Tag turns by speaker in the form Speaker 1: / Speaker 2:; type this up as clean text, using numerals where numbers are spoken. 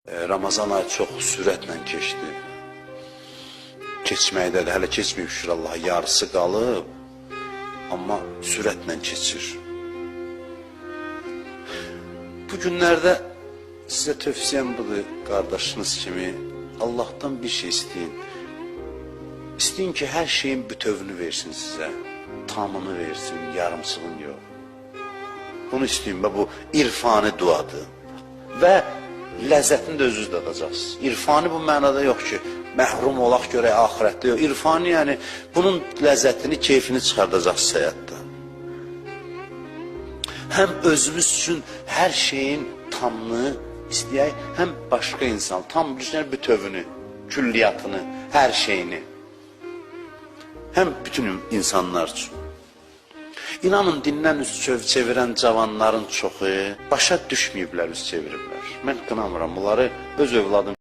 Speaker 1: Ramazan ayı çox sürətlə keçdi. Keçməkdədir, hələ keçməyib şükür Allaha, yarısı qalıb, amma sürətlə keçir. Bu günlərdə sizə tövsiyəm budur, qardaşınız kimi, Allah'tan bir şey isteyin. İsteyin ki, hər şeyin bütövünü versin sizə, tamını versin, yarımsığın yox. Bunu isteyin və bu irfani duadır. Və ləzzətini də özünüz dadacaqsınız. İrfani bu mənada yox ki, məhrum olaq görək axirətdə yox. İrfani yəni bunun ləzzətini, keyfini çıxardacaqsınız həyatda. Həm özümüz üçün hər şeyin tamını istəyək, həm başqa insan, tam bütövünü, külliyatını, hər şeyini. Həm bütün insanlar üçün. İnanın, dindən üz çevirən cavanların çoxu başa düşməyiblər, üz çeviriblər. Mən qınamıram, bunları öz övladım